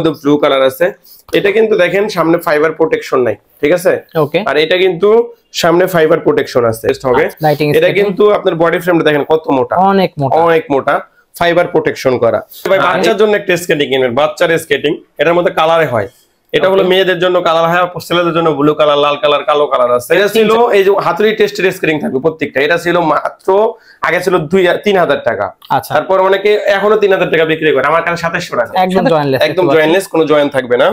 Blue colour আছে। এটা কিন্তু দেখেন সামনে ফাইবার প্রোটেকশন নাই, ঠিক আছে। আর এটা কিন্তু সামনে ফাইবার প্রোটেকশন আছে হবে। এটা কিন্তু আপনার বডি ফ্রেমটা দেখেন কত মোটা, অনেক মোটা ফাইবার প্রোটেকশন করা। ভাই বাচ্চার জন্য একটা স্কেটিং কিনবেন, বাচ্চার স্কেটিং এটার মধ্যে কালারে হয়। এটা হলো মেয়েদের জন্য কালার হয়, ছেলেদের জন্য ব্লু কালার, লাল কালার, কালো কালার আছে। এটা ছিল এই যে হাতুড়ি টেস্টের স্কেটিং থাকবে প্রত্যেকটা। এটা ছিল মাত্র আগে ছিল 3000 টাকা, তারপর অনেকে এখনো 3000 টাকা বিক্রি করে। আমার কাছে 2700 টাকা, একদম জয়েন্টলেস, কোনো জয়েন্ট থাকবে না,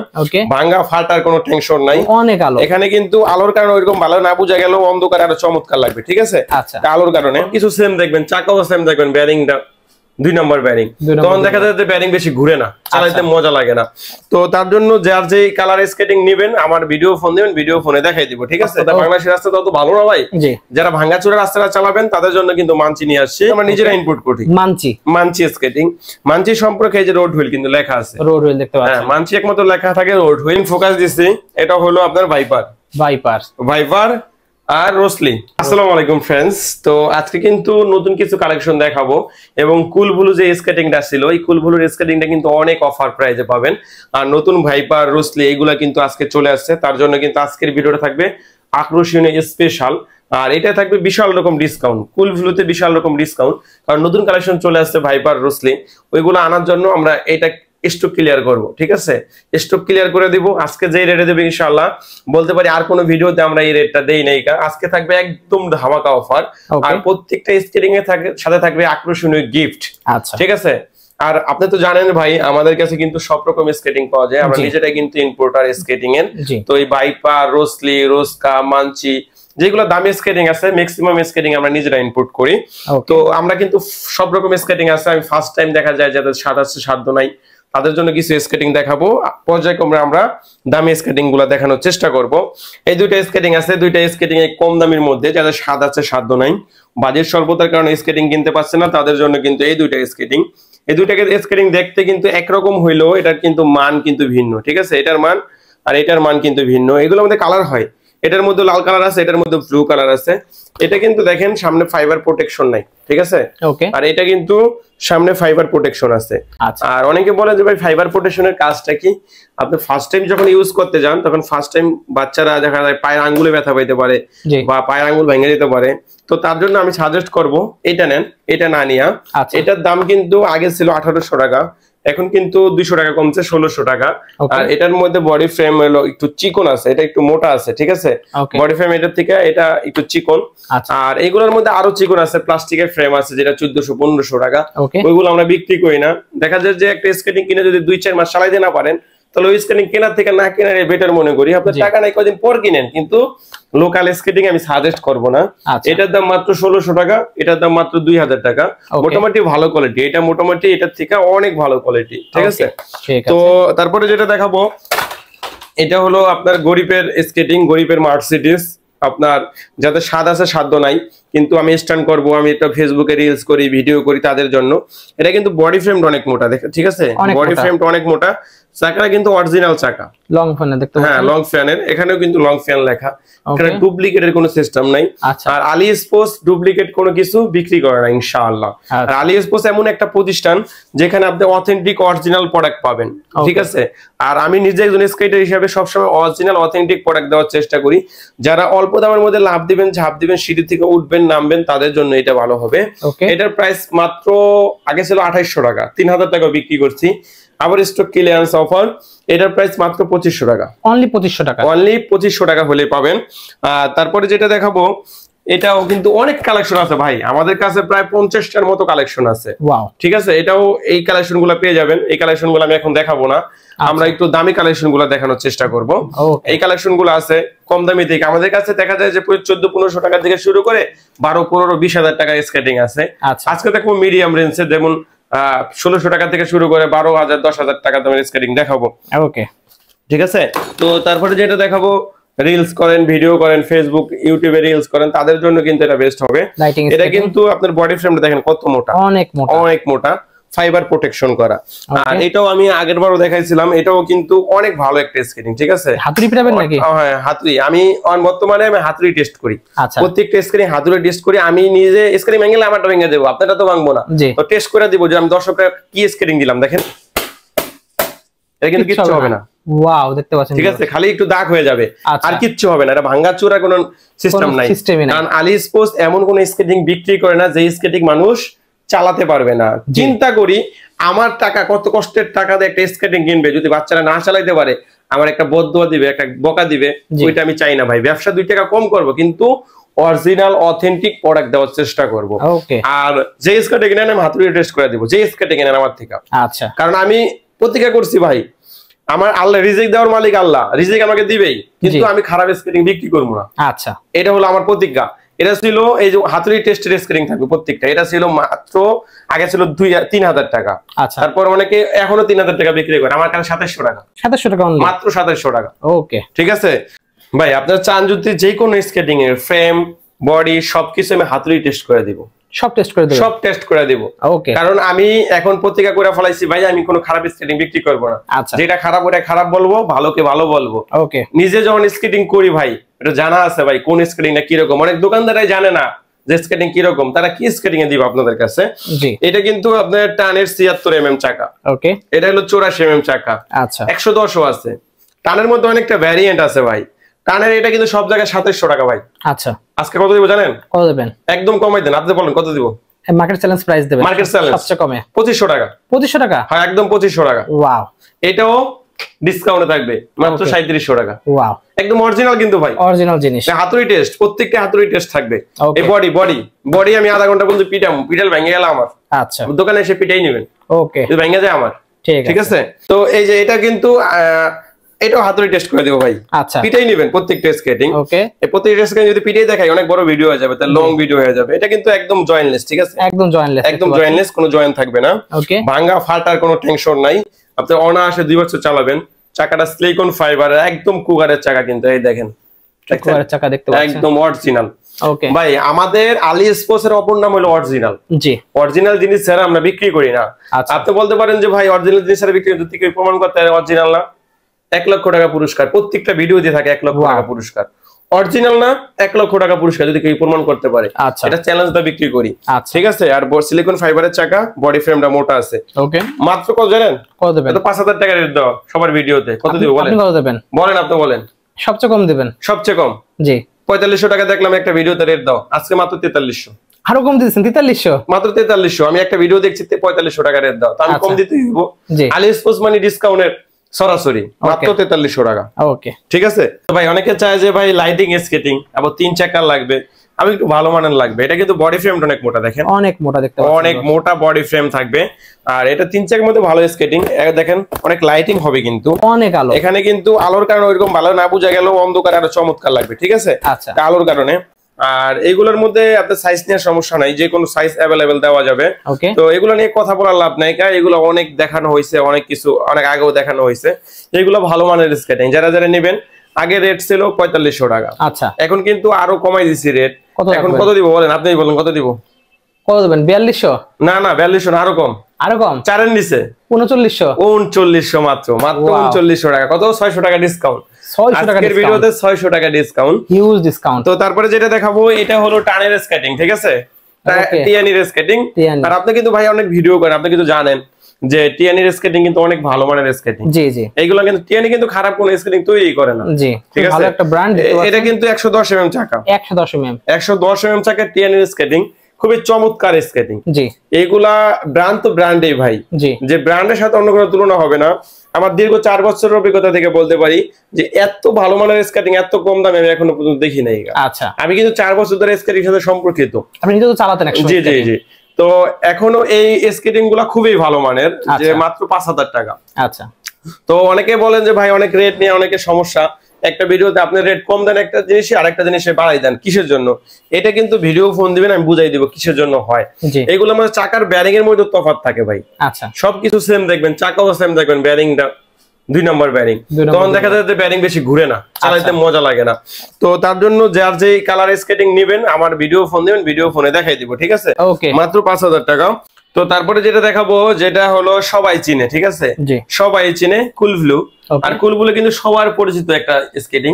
ভাঙা ফাটার কোনো টেনশন নাই। এখানে কিন্তু আলোর কারণে ওইরকম ভালো না বোঝা গেল, অন্ধকার আরো চমৎকার লাগবে, ঠিক আছে। আলোর কারণে কিছু সেম দেখবেন, চাকাও সেম দেখবেন, বেয়ারিংটা 2 নম্বর বেয়ারিং, তখন দেখা যায় যে বেয়ারিং বেশি ঘুরে না, চালাইতে মজা লাগে না। তো তার জন্য যার যে কালার স্কেটিং নেবেন আমার ভিডিও ফোন দিবেন, ভিডিও ফোনে দেখাই দিব, ঠিক আছে। বাংলাদেশের রাস্তা তত ভালো না ভাই, যারা ভাঙাচোরা রাস্তাটা চালাবেন তাদের জন্য কিন্তু মানচি নিয়ে আসছি, আমরা নিজেরা ইনপুট করি। মানচি স্কেটিং, মানচি সম্পর্কে এই যে রোড হুইল কিন্তু লেখা আছে, রোড হুইল দেখতে পাচ্ছেন। হ্যাঁ, মানচি একমাত্র লেখা থাকে রোড হুইল। ফোকাস দিছি, এটা হলো আপনার ভাইপার আর রোসলি। আসসালামু আলাইকুম ফ্রেন্ডস। তো আজকে কিন্তু নতুন কিছু কালেকশন দেখাবো, এবং কুল ব্লু যে স্কেটিংটা ছিল, এই কুল ব্লুর স্কেটিংটা কিন্তু অনেক অফার প্রাইসে পাবেন। আর নতুন ভাইপার, রোসলি এগুলা কিন্তু আজকে চলে আসছে, তার জন্য কিন্তু আজকের ভিডিওটা থাকবে আকর্ষণীয় স্পেশাল। আর এটা থাকবে বিশাল রকম ডিসকাউন্ট, কুল ব্লুতে বিশাল রকম ডিসকাউন্ট, কারণ নতুন কালেকশন চলে আসছে ভাইপার, রোসলি, ওইগুলো আনার জন্য আমরা এটা স্টক ক্লিয়ার করব, ঠিক আছে। স্টক ক্লিয়ার করে দিব আজকে, যে রেটে দেব ইনশাআল্লাহ বলতে পারি আর কোনো ভিডিওতে আমরা এই রেটটা দেই নাই। আজকে থাকবে একদম ধামাকা অফার, আর প্রত্যেকটা স্কেটিং এর সাথে থাকবে আকর্ষণীয় গিফট, ঠিক আছে। আর আপনি তো জানেন ভাই আমাদের কাছে কিন্তু সব রকম স্কেটিং পাওয়া যায়, আমরা নিজেরাই কিন্তু ইম্পোর্টার স্কেটিং এর। তো এই ভাইপার, রোসলি, রোস্কা, মানচি যেগুলো দামি স্কেটিং আছে, ম্যাক্সিমাম স্কেটিং আমরা নিজেরা ইনপুট করি। তো আমরা কিন্তু সব রকম স্কেটিং আছে। আমি ফার্স্ট টাইম দেখা যায় যাদের সাধ্য নাই তাদের জন্য কিছু স্কেটিং দেখাবো, পর্যায়ক্রমে আমরা দামি স্কেটিং গুলা দেখানোর চেষ্টা করব। এই দুইটা স্কেটিং আছে, দুইটা স্কেটিং এই কম দামের মধ্যে, যাদের স্বাদ আছে সাধ্য নাই, বাজেট স্বল্পতার কারণে স্কেটিং কিনতে পারছে না, তাদের জন্য কিন্তু এই দুইটা স্কেটিং। এই দুইটাকে স্কেটিং দেখতে কিন্তু একরকম হইলেও এটার কিন্তু মান কিন্তু ভিন্ন, ঠিক আছে। এটার মান আর এটার মান কিন্তু ভিন্ন। এগুলোর মধ্যে কালার হয়, এটার মধ্যে লাল কালার আছে, এটার মধ্যে ব্লু কালার আছে। এটা কিন্তু দেখেন সামনে ফাইবার প্রোটেকশন নাই, ঠিক আছে। আর এটা কিন্তু সামনে ফাইবার প্রোটেকশন আছে। আর অনেকে বলে যে ভাই ফাইবার প্রোটেকশনের কাজটা কি? আপনি ফার্স্ট টাইম যখন ইউজ করতে যান তখন ফার্স্ট টাইম বাচ্চারা দেখা যায় পায়ের আঙ্গুলে ব্যথা পাইতে পারে বা পায়ের আঙ্গুল ভেঙে যেতে পারে। তো তার জন্য আমি সাজেস্ট করব এটা নেন, এটা না নিয়া। এটার দাম কিন্তু আগে ছিল 1800 টাকা, এখন কিন্তু 200 টাকা কমছে, 1600 টাকা। আর এটার মধ্যে বডি ফ্রেম হলো একটু চিকন আছে, এটা একটু মোটা আছে, ঠিক আছে। বডি ফ্রেম এটার থেকে এটা একটু চিকন। আর এইগুলোর মধ্যে আরো চিকন আছে, প্লাস্টিকের ফ্রেম আছে যেটা 1400-1500 টাকা। ওইগুলো আমরা বিক্রি করি না। দেখা যায় যে একটা স্কেটিং কিনে যদি 2-4 মাস চালাইতে না পারেন, তাহলে ওই স্কেটিং কেনার থেকে না কেনার বেটার মনে করি। আপনার টাকা নাই, কদিন পর কিনেন, কিন্তু লোকাল স্কেটিং আমি সাজেস্ট করব না। এটার দাম মাত্র 1600 টাকা, এটার দাম মাত্র 2000 টাকা। মোটামুটি ভালো কোয়ালিটি, এটা মোটামুটি এটার থেকে অনেক ভালো কোয়ালিটি, ঠিক আছে। তো তারপরে যেটা দেখাবো এটা হলো আপনার গরিবের স্কেটিং, গরিবের মার্সিডিজ, আপনার যাদের স্বাদ আছে সাধ্য নাই, কিন্তু আমি স্ট্যান্ড করবো, আমি এটা ফেসবুকে রিলস করি, ভিডিও করি তাদের জন্য। এটা কিন্তু বডি ফ্রেমটা অনেক মোটা, দেখেন, ঠিক আছে। বডি ফ্রেমটা অনেক মোটা, চাকাটা কিন্তু অরিজিনাল চাকা, লং ফ্যানের দেখতে পাচ্ছেন। হ্যাঁ, লং ফ্যানের, এখানেও কিন্তু লং ফ্যান লেখা, এখানে ডুপ্লিকেটের কোনো সিস্টেম নাই। আর আলি স্পোর্টস ডুপ্লিকেট কোনো কিছু বিক্রি করে না ইনশাআল্লাহ। আর আলি স্পোর্টস এমন একটা প্রতিষ্ঠান যেখানে আপনি অথেন্টিক অরিজিনাল প্রোডাক্ট পাবেন, ঠিক আছে। আর আমি নিজে একজন স্কেটার হিসেবে সবসময় অরিজিনাল অথেন্টিক প্রোডাক্ট দেওয়ার চেষ্টা করি। যারা অল্প দামের মধ্যে লাভ দিবেন, ঝাঁপ দিবেন, সিঁড়ি থেকে উঠবেন নামবেন, তাদের জন্য এটা ভালো হবে। এটার প্রাইস মাত্র আগে ছিল 2800 টাকা, 3000 টাকা বিক্রি করছি। আবার স্টক ক্লিয়ারেন্স অফার, এটার প্রাইস মাত্র 2500 টাকা, অনলি 2500 টাকা, অনলি 2500 টাকা হলে পাবেন। তারপরে যেটা দেখাবো এটাও কিন্তু অনেক কালেকশন আছে ভাই, আমাদের কাছে প্রায় 50টার মতো কালেকশন আছে, ঠিক আছে। এটাও এই কালেকশন গুলো পেয়ে যাবেন। এই কালেকশন গুলো আমি এখন দেখাবো না, আমরা একটু দামি কালেকশন গুলো দেখানোর চেষ্টা করব। এই কালেকশন গুলো আছে কম দামি থেকে, আমাদের কাছে দেখা যায় যে 1400-1500 টাকা থেকে শুরু করে 12-15-20 টাকা স্কেটিং আছে। আজকে দেখো মিডিয়াম রেঞ্জে, যেমন 1600 টাকা থেকে শুরু করে 12,000-10,000 টাকা দামের স্কেটিং দেখাবো, ওকে, ঠিক আছে। তো তারপরে যেটা দেখাবো, রিলস করেন, ভিডিও করেন, ফেসবুক ইউটিউবে রিলস করেন, তাদের জন্য কিন্তু এটা বেস্ট হবে। এটা কিন্তু আপনার বডি ফ্রেমটা দেখেন কত মোটা, অনেক মোটা ফাইবার প্রোটেকশন করা। আর এটাও আমি আগেরবারও দেখাইছিলাম, এটাও কিন্তু অনেক ভালো একটা স্কেটিং, ঠিক আছে। হাতুড়ি পিটাবেন নাকি? হ্যাঁ, হাতুড়ি। আমি বর্তমানে আমি হাতুড়ি টেস্ট করি, প্রত্যেকটা স্কেটিং হাতুড়ি টেস্ট করি। আমি নিজে স্কেটিং ভেঙে আমারটা ভেঙে দেবো, আপনারটা তো ভাঙবো না, তো টেস্ট করে দিব যে আমি দর্শকরা কি স্কেটিং দিলাম। দেখেন এটা কিন্তু কিচ্ছু হবে না। ওয়াও, দেখতে পাচ্ছেন, ঠিক আছে, খালি একটু দাগ হয়ে যাবে, আর কিচ্ছু হবে না। এটা ভাঙা চোরা কোনো সিস্টেম নাই, কারণ আলি স্পোর্টস এমন কোন স্কেটিং বিক্রি করে না যে স্কেটিং মানুষ চালাতে পারবে না। চিন্তা করি আমার টাকা, কত কষ্টের টাকা দিয়ে একটা স্কেটিং কিনবে, যদি বাচ্চারা না চালাইতে পারে আমার একটা বদদুয়া দিবে, একটা বকা দিবে, ওইটা আমি চাই না ভাই। ব্যবসা 2 টাকা কম করব, কিন্তু অরিজিনাল অথেন্টিক প্রোডাক্ট দেওয়ার চেষ্টা করব। আর যে স্কেটিং কিনেন আমি হাতুড়ি টেস্ট করে দিব, যে স্কেটিং কিনেন আমার থেকে। আচ্ছা, কারণ আমি প্রতিজ্ঞা করছি ভাই, আমার আল্লাহ রিজিক দেওয়ার মালিক আল্লাহ, রিজিক আমাকে দিবেই, কিন্তু আমি খারাপ স্কেটিং বিক্রি করবো না। আচ্ছা, এটা হলো আমার প্রতিজ্ঞা। এটা ছিল এই যে হাতুড়ি টেস্টের স্কেটিং থাকবে প্রত্যেকটা, এটা ছিল মাত্র আগে ছিল 3,000 টাকা। আচ্ছা, তারপর অনেকে এখনো 3,000 টাকা বিক্রি করে, আমার কাছে 2700 টাকা। 2700 টাকা মাত্র, 2700 টাকা। ওকে, ঠিক আছে ভাই। আপনারা চান যদি যে কোনো স্কেটিং এর ফ্রেম, বডি সবকিছু আমি হাতুড়ি টেস্ট করে দিব, সব টেস্ট করে দেব, সব টেস্ট করে দেব। ওকে, কারণ আমি এখন প্রতিজ্ঞা করে ফলাইছি ভাই, আমি কোনো খারাপ স্কেটিং বিক্রি করব না। যেটা খারাপ ওটা খারাপ বলবো, ভালোকে ভালো বলবো। ওকে, নিজে যখন স্কেটিং করি ভাই এটা জানা আছে ভাই, কোন স্কেটিংটা কি রকম। অনেক দোকানদারই জানে না যে স্কেটিং কি রকম, তারা কি স্কেটিং এ দিব আপনাদের কাছে। জি, এটা কিন্তু আপনার টানের 76 mm চাকা। ওকে, এটা হলো 84 mm চাকা। আচ্ছা, 110 ও আছে। টানের মধ্যে অনেকটা ভ্যারিয়েন্ট আছে ভাই। টানের এটা কিন্তু সব জায়গায় 2700 টাকা ভাই। আচ্ছা, আজকে কত দিব জানেন? কত দিবেন? একদম কমাই দেন, আপনি বলেন কত দিব? মার্কেট চ্যালেঞ্জ প্রাইস দেবেন। মার্কেট চ্যালেঞ্জ সবচেয়ে কমে 2500 টাকা। 2500 টাকা? হ্যাঁ, একদম 2500 টাকা। ওয়াও, এটাও ডিসকাউন্টে থাকবে মাত্র 3700 টাকা। ওয়াও, একদম অরিজিনাল কিন্তু ভাই, অরিজিনাল জিনিস। হাতুড়ি টেস্ট, প্রত্যেকটা হাতুড়ি টেস্ট থাকবে। এই বডি আমি আধা ঘন্টা পর্যন্ত পিটাল ভেঙে গেল আমার। আচ্ছা, দোকানে এসে পিটাই নেবেন। ওকে, যদি ভেঙে যায় আমার, ঠিক আছে। তো এই যে এটা কিন্তু এটাও হাতুড়ি টেস্ট করে দেব ভাই। আচ্ছা, পিটাই নেবেন প্রত্যেকটা স্কেটিং। ওকে, এই প্রত্যেকটা স্কেটিং যদি পিটাই দেখাই অনেক বড় ভিডিও হয়ে যাবে, তাহলে লং ভিডিও হয়ে যাবে। এটা কিন্তু একদম জয়েন্টলেস, ঠিক আছে, একদম জয়েন্টলেস, একদম জয়েন্টলেস, কোনো জয়েন্ট থাকবে না। ওকে, ভাঙা ফাটার কোনো টেনশন নাই। আপনি অনায়াসে 2 বছর চালাবেন। চাকাটা সিলিকন ফাইবার, একদম কুগারের চাকা, কিন্তু এই দেখেন কুগারের চাকা দেখতে পাচ্ছেন, একদম অরিজিনাল। ওকে ভাই, আমাদের আলি স্পোর্টস এর অপর নাম হলো অরিজিনাল। জি, অরিজিনাল জিনিস ছাড়া আমরা বিক্রি করি না। আপনি বলতে পারেন যে ভাই অরিজিনাল জিনিস ছাড়া বিক্রি করতে, কি প্রমাণ করতে হয় অরিজিনাল না? 1 লক্ষ টাকা পুরস্কার, প্রত্যেকটা ভিডিও দিয়ে থাকে 1 লক্ষ টাকা পুরস্কার। অরিজিনাল না, 1 লক্ষ টাকা পুরস্কার যদি কেউ প্রমাণ করতে পারে। এটা চ্যালেঞ্জ দা বিক্রি করি, ঠিক আছে। আর সিলিকন ফাইবারের চাকা, বডি ফ্রেমটা মোটা আছে। ওকে, মাত্র কত জানেন? কত দেবেন? এটা 5000 টাকা রেট দাও সবার ভিডিওতে। কত দিব বলেন? আপনি কত দেবেন বলেন? আপনি বলেন। সবচেয়ে কম দিবেন? সবচেয়ে কম? জি, 4500 টাকা দেখলাম একটা ভিডিওতে রেট দাও, আজকে মাত্র 4300। আরো কম দিয়েছেন? 4300? মাত্র 4300। আমি একটা ভিডিও দেখছি 4500 টাকা রেট দাও, তো আমি কম দিতেই হইব। আলি স্পোর্টস মানে ডিসকাউন্টের সরাসরি মাত্র 4300 টাকা। ওকে, ঠিক আছে। তো ভাই অনেকে চায় যে ভাই লাইটিং স্কেটিং আবার 3 চাকা লাগবে, আমি একটু ভালো মানের লাগবে। এটা কিন্তু বডি ফ্রেমটা অনেক মোটা, দেখেন অনেক মোটা, দেখতে পাচ্ছেন অনেক মোটা বডি ফ্রেম থাকবে। আর এটা 3 চাকার মধ্যে ভালো স্কেটিং, দেখেন অনেক লাইটিং হবে, কিন্তু অনেক আলো। এখানে কিন্তু আলোর কারণে ওইরকম ভালো না বোঝা গেলেও অন্ধকার আরো চমৎকার লাগবে, ঠিক আছে, আলোর কারণে। আর এইগুলোর মধ্যে আপনার সাইজ নেওয়ার সমস্যা নাই, যে কোনো সাইজ অ্যাভেলেবেল দেওয়া যাবে। তো এগুলো নিয়ে কথা বলার লাভ নাই, কারণ এগুলো অনেক দেখানো হয়েছে, অনেক কিছু অনেক আগেও দেখানো হয়েছে। এগুলো ভালো মানের স্কেটিং, যারা যারা নেবেন। আগে রেট ছিল 4500 টাকা। আচ্ছা, এখন কিন্তু আরো কমাই দিছি রেট। এখন কত দিব বলেন? আপনি বলেন কত দিব? কত দিবেন? 4200? না না, 4200 না, আরো কম। আরো কম? 4 এর নিচে 3900। 3900 মাত্র, মাত্র 3900 টাকা। কত? 600 টাকা ডিসকাউন্ট। 600 টাকা ডিসকাউন্ট, ভিডিওতে 600 টাকা ডিসকাউন্ট, হিউজ ডিসকাউন্ট। তো তারপরে যেটা দেখাবো এটা হলো টানের স্কেটিং, ঠিক আছে, টিয়ানির স্কেটিং। আর আপনি কিন্তু ভাই অনেক ভিডিও করেন, আপনি কিন্তু জানেন যে টিয়ানির স্কেটিং কিন্তু অনেক ভালো মানের স্কেটিং। জি জি, এইগুলো কিন্তু টিয়ানি কিন্তু খারাপ কোনো স্কেটিং তৈরি করে না। জি, ঠিক আছে, ভালো একটা ব্র্যান্ড। এটা কিন্তু 110 mm চাকা, 110 mm, 110 mm চাকা টিয়ানির স্কেটিং, খুবই চমৎকার স্কেটিং। জি, এইগুলা ব্র্যান্ড তো ব্র্যান্ডই ভাই, যে ব্র্যান্ডের সাথে অন্য কোনো তুলনা হবে না। আমার দীর্ঘ 4 বছরের অভিজ্ঞতা থেকে বলতে পারি যে এত ভালো মানের স্কেটিং এত কম দামে আমি এখনো পর্যন্ত দেখি নাই। আচ্ছা, আমি কিন্তু 4 বছর ধরে স্কেটিং সাথে সম্পর্কিত। আপনি নিজে তো চালাতেন একসময়? জি জি জি। তো এখনো এই স্কেটিং গুলা খুবই ভালো মানের, যে মাত্র 5000 টাকা। আচ্ছা, তো অনেকে বলেন যে ভাই অনেক রেট নিয়ে অনেকে সমস্যা, একটা ভিডিওতে আপনি রেট কম দেন একটা জিনিসে, আরেকটা জিনিসে বাড়াই দেন, কিসের জন্য? এটা কিন্তু ভিডিও ফোন দিবেন, আমি বুঝাই দিব কিসের জন্য হয়। এগুলো আমাদের চাকার ব্যারিং এর মধ্যে তফাৎ থাকে ভাই। আচ্ছা, সবকিছু সেম দেখবেন, চাকাও সেম দেখবেন, ব্যারিংটা 2 নম্বর ব্যারিং, তখন দেখা যায় যে ব্যারিং বেশি ঘুরে না, চালাইতে মজা লাগে না। তো তার জন্য যার যে কালার স্কেটিং নেবেন আমার ভিডিও ফোন দিবেন, ভিডিও ফোনে দেখাই দিব, ঠিক আছে, মাত্র 5000 টাকা। তো তারপরে যেটা দেখাবো যেটা হলো সবাই চিনে, ঠিক আছে, সবাই চিনে কুলব্লু। আর কুলব্লু কিন্তু সবার পরিচিত একটা স্কেটিং।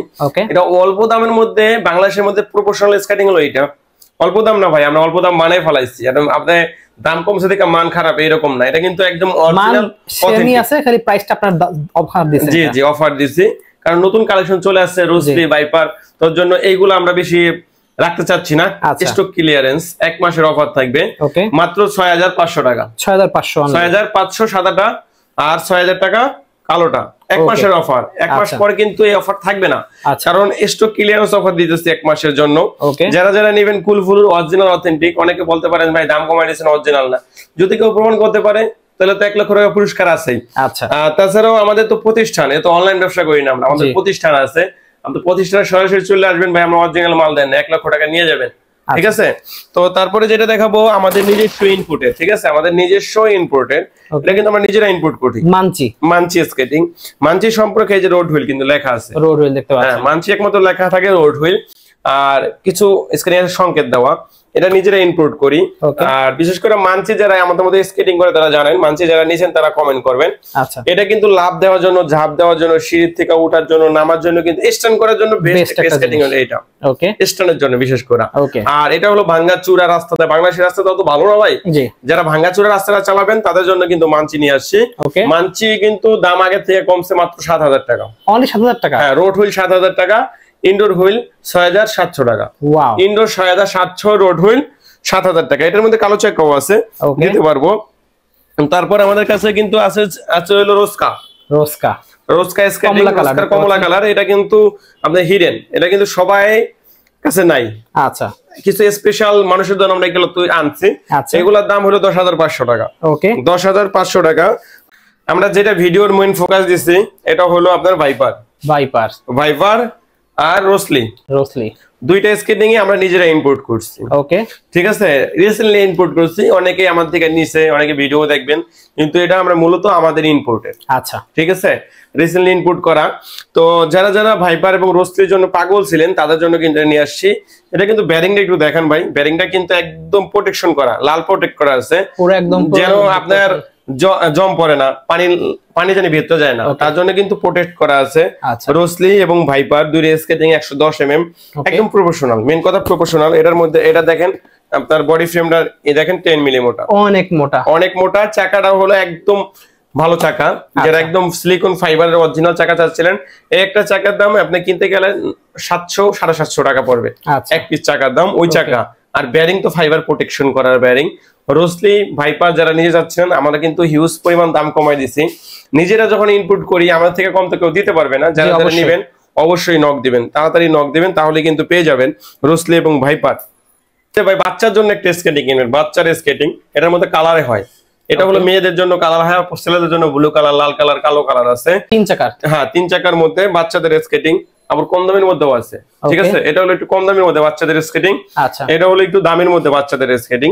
এটা অল্প দামের মধ্যে বাংলাদেশের মধ্যে প্রফেশনাল স্কেটিং হলো এটা। অল্প দাম না ভাই, আমরা অল্প দাম মানে ফলাইছি, আপনি দাম কমছে থেকে মান খারাপ এরকম না, এটা কিন্তু একদম অরিজিনাল সেমি আছে, খালি প্রাইসটা আপনার অফার দিয়েছেন। জি জি অফার দিছি, কারণ নতুন কালেকশন চলে আসছে রোজলি ভাইপার, তোর জন্য এইগুলো আমরা বেশি রাখতে চাচ্ছি না। স্টক ক্লিয়ারেন্স 1 মাসের অফার থাকবে মাত্র 6500 টাকা। 6500 সাদাটা আর 6000 টাকা কালোটা, 1 মাসের অফার। 1 মাস পরে কিন্তু এই অফার থাকবে না, কারণ স্টক ক্লিয়ারেন্স অফার দিতেছি 1 মাসের জন্য। যারা যারা নেবেন কুলফুল অরিজিনাল অথেন্টিক, অনেকে বলতে পারেন ভাই দাম কমাই দিয়েছেন অরিজিনাল না, যদি কেউ প্রমাণ করতে পারে তাহলে তো 1 লক্ষ টাকা পুরস্কার আছেই। আচ্ছা, তাছাড়াও আমাদের তো প্রতিষ্ঠান, এ তো অনলাইন ব্যবসা করি না আমরা, আমাদের প্রতিষ্ঠান আছে, আমাদের প্রতিষ্ঠানে সরাসরি চলে আসবেন ভাই, আমরা অরিজিনাল মাল দেন, 1 লক্ষ টাকা নিয়ে যাবেন। ঠিক আছে, তো তারপরে যেটা দেখাবো আমাদের নিজস্ব ইনপুটের, ঠিক আছে, আমাদের নিজস্ব ইনপুটের, এটা কিন্তু আমরা নিজেরা ইনপুট করি। মানচি স্কেটিং, মানচি সম্পর্কে এই যে রোড হুইল কিন্তু লেখা আছে, রোড হুইল দেখতে পাচ্ছেন, হ্যাঁ মানচি একমাত্র লেখা থাকে রোড হুইল, আর কিছু স্ক্রিনের সংকেত দেওয়া, এটা নিজেরা ইনপুট করি। আর বিশেষ করে মানচি যারা আমাদের মধ্যে স্কেটিং করে তারা জানেন, মানচি যারা নিছেন তারা কমেন্ট করবেন। আচ্ছা, এটা কিন্তু লাভ দেওয়ার জন্য, ঝাঁপ দেওয়ার জন্য, সিঁড়ি থেকে ওঠার জন্য, নামার জন্য, কিন্তু স্ট্যান্ড করার জন্য বেস্ট স্কেটিং হলো এটা, ওকে, স্ট্যান্ডের জন্য বিশেষ করে। আর এটা হলো ভাঙ্গাচুরা রাস্তাতে, বাংলাদেশের রাস্তাটা তো ভালো না ভাই, যারা ভাঙ্গাচুরা রাস্তাটা চালাবেন তাদের জন্য কিন্তু মানচি নিয়ে আসছি। মানচি কিন্তু দাম আগে থেকে কমছে মাত্র 7000 টাকা, অনলি 7000 টাকা। হ্যাঁ, রোড হুইল 7000 টাকা, ইনডোর হুইল 6700 টাকা। ওয়াও, ইনডোর 6700, রোড হুইল 7000 টাকা। এটার মধ্যে কালো চেকও আছে, দিতে পারবো। তারপর আমাদের কাছে কিন্তু আছে হলো রোস্কা স্কেটিং, কমলা কালার, এটা কিন্তু আপনাদের হিডেন, এটা কিন্তু সবাই কাছে নাই। আচ্ছা, কিছু স্পেশাল মানুষের জন্য আমরা এগুলো আনছি, এগুলোর দাম হলো 10500 টাকা। ওকে, 10500 টাকা। আমরা যেটা ভিডিওর মেইন ফোকাস দিছি এটা হলো আপনার ভাইপার আর রোসলি, দুইটা স্কেটিং এ আমরা নিজেরা ইম্পোর্ট করছি। ওকে, ঠিক আছে, রিসেন্টলি ইম্পোর্ট করছি, অনেকে আমার থেকে নিছে, অনেকে ভিডিও দেখবেন, কিন্তু এটা আমরা মূলত আমাদের ইম্পোর্টের। আচ্ছা, ঠিক আছে, রিসেন্টলি ইম্পোর্ট করা। তো যারা যারা ভাইপার এবং রোসলির জন্য পাগল ছিলেন তাদের জন্য কিন্তু নিয়ে আসছি। এটা কিন্তু ব্যারিংটা একটু দেখেন ভাই, ব্যারিংটা কিন্তু একদম প্রোটেকশন করা, লাল প্রোটেক্ট করা আছে পুরো একদম, যেন আপনার জম পড়ে না, পানি জানি ভেতরে যায় না, তার জন্য কিন্তু প্রোটেক্ট করা আছে। রোসলি এবং ভাইপার দুই স্কেটিং 110 mm, একদম প্রফেশনাল, মেন কথা প্রফেশনাল। এটার মধ্যে এটা দেখেন আপনার বডি ফ্রেমটা, এই দেখেন 10 মিলি মোটা, অনেক মোটা। চাকাটা হলো একদম ভালো চাকা, যেটা একদম সিলিকন ফাইবারের অরিজিনাল চাকা চাচ্ছিলেন, এই একটা চাকার দাম আপনি কিনতে গেলে 700-750 টাকা পড়বে, এক পিস চাকার দাম ওই চাকা। আর ব্যারিং তো ফাইবার প্রোটেকশন করার ব্যারিং। রোসলি ভাইপার যারা নিয়ে যাচ্ছেন, আমরা কিন্তু হিউজ পরিমাণ দাম কমাই দিছি, নিজেরা যখন ইনপুট করি আমাদের থেকে কম তো কেউ দিতে পারবে না। যারা যারা নেবেন অবশ্যই নক দিবেন, তাড়াতাড়ি নক দিবেন, তাহলে কিন্তু পেয়ে যাবেন রোসলি এবং ভাইপার। ভাই বাচ্চার জন্য একটা স্কেটিং কিনবেন, বাচ্চার স্কেটিং, এটার মধ্যে কালারে হয়, এটা হলো মেয়েদের জন্য কালার হয়, ছেলেদের জন্য ব্লু কালার, লাল কালার, কালো কালার আছে, 3 চাকার। হ্যাঁ, 3 চাকার মধ্যে বাচ্চাদের স্কেটিং, আবার কম দামের মধ্যেও আছে। ঠিক আছে, এটা হলো একটু কম দামের মধ্যে বাচ্চাদের স্কেটিং, এটা হলো একটু দামের মধ্যে বাচ্চাদের স্কেটিং।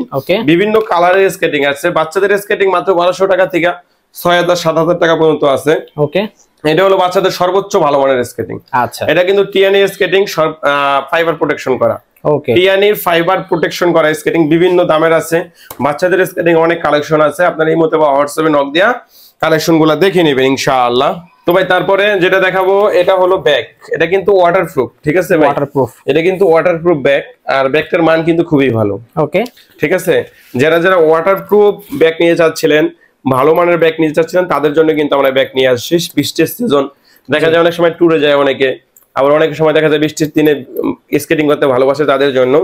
বিভিন্ন কালারের স্কেটিং আছে। বাচ্চাদের স্কেটিং মাত্র 1200 টাকা থেকে 6000-7000 টাকা পর্যন্ত আছে। ওকে, এটা হলো বাচ্চাদের সর্বোচ্চ ভালো মানের স্কেটিং। আচ্ছা, এটা কিন্তু টিয়ানি স্কেটিং, ফাইবার প্রোটেকশন করা, টিয়ানির ফাইবার প্রোটেকশন করা স্কেটিং বিভিন্ন দামের আছে। বাচ্চাদের স্কেটিং অনেক কালেকশন আছে, আপনার এই মতো বা হোয়াটসঅ্যাপে নক দিয়া কালেকশন গুলা দেখে নেবেন ইনশাআল্লাহ। তো ভাই তারপরে যেটা দেখাবো এটা হলো ব্যাগ, এটা কিন্তু ওয়াটারপ্রুফ। ঠিক আছে ভাই, ওয়াটারপ্রুফ, এটা কিন্তু ওয়াটারপ্রুফ ব্যাগ, আর ব্যাগটার মান কিন্তু খুবই ভালো। ওকে, ঠিক আছে, যারা যারা ওয়াটারপ্রুফ ব্যাগ নিয়ে যাচ্ছিলেন, ভালো মানের ব্যাগ নিয়ে যাচ্ছিলেন, তাদের জন্য কিন্তু আমরা ব্যাগ নিয়ে আসছি। বৃষ্টির সিজন দেখা যায়, অনেক সময় ট্যুরে যায় অনেকে, আবার অনেক সময় দেখা যায় বৃষ্টির দিনে স্কেটিং করতে ভালোবাসে, তাদের জন্য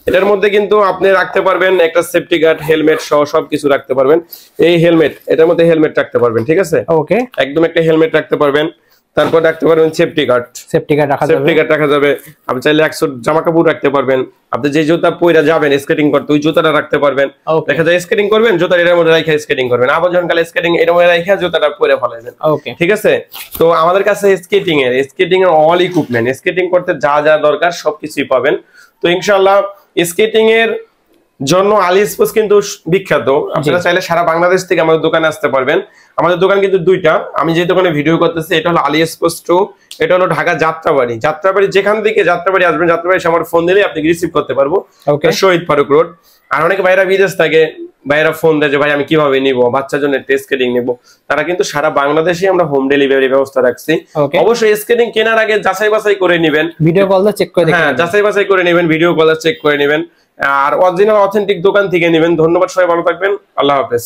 এটার মধ্যে কিন্তু আপনি রাখতে পারবেন একটা সেফটি গার্ড, হেলমেট সহ সবকিছু রাখতে পারবেন। এই হেলমেট, এটার মধ্যে হেলমেট রাখতে পারবেন। ঠিক আছে, ওকে, একদম একটা হেলমেট রাখতে পারবেন। তারপর রাখতে পারবেন সেফটি গার্ড রাখা যাবে। আপনি চাইলে 100 জামা কাপড় রাখতে পারবেন। আপনি যে জুতা পরে যাবেন স্কেটিং করতে, ওই জুতাটা রাখতে পারবেন। দেখা যায় স্কেটিং করবেন, জুতা এর মধ্যে রাখা স্কেটিং করবেন, আবার যখন কালে স্কেটিং এর মধ্যে রাখা জুতাটা পরে ফেলাবেন। ঠিক আছে, তো আমাদের কাছে স্কেটিং এর অল ইকুইপমেন্ট, স্কেটিং করতে যা যা দরকার সবকিছুই পাবেন। তো ইনশাআল্লাহ স্কেটিং এর জন্য আলী স্পোর্টস কিন্তু বিখ্যাত। আপনারা চাইলে সারা বাংলাদেশ থেকে আমাদের দোকানে আসতে পারবেন। আমাদের দোকান কিন্তু দুইটা, আমি যে দোকানে ভিডিও করতেছি এটা হলো আলী স্পোর্টস 2, এটা হলো ঢাকা যাত্রাবাড়ি। যেখান থেকে যাত্রাবাড়ি আসবেন, যাত্রাবাড়ি আমার ফোন দিলে আপনি রিসিভ করতে পারবো, শহীদ ফারুক রোড। আর অনেকে ভাইরা বিদেশ থাকে, ভাইরা ফোন দেয় যে ভাই আমি কিভাবে নিবো, বাচ্চার জন্য স্কেটিং নিবো, তারা কিন্তু সারা বাংলাদেশে আমরা হোম ডেলিভারি ব্যবস্থা রাখছি। অবশ্যই স্কেটিং কেনার আগে যাচাই বাছাই করে নেবেন, ভিডিও কল চেক করে, হ্যাঁ যাচাই বাছাই করে নেবেন, ভিডিও কল চেক করে নেবেন। আর অরিজিনাল অথেন্টিক দোকান থেকে নেবেন। ধন্যবাদ, সবাই ভালো থাকবেন, আল্লাহ হাফেজ।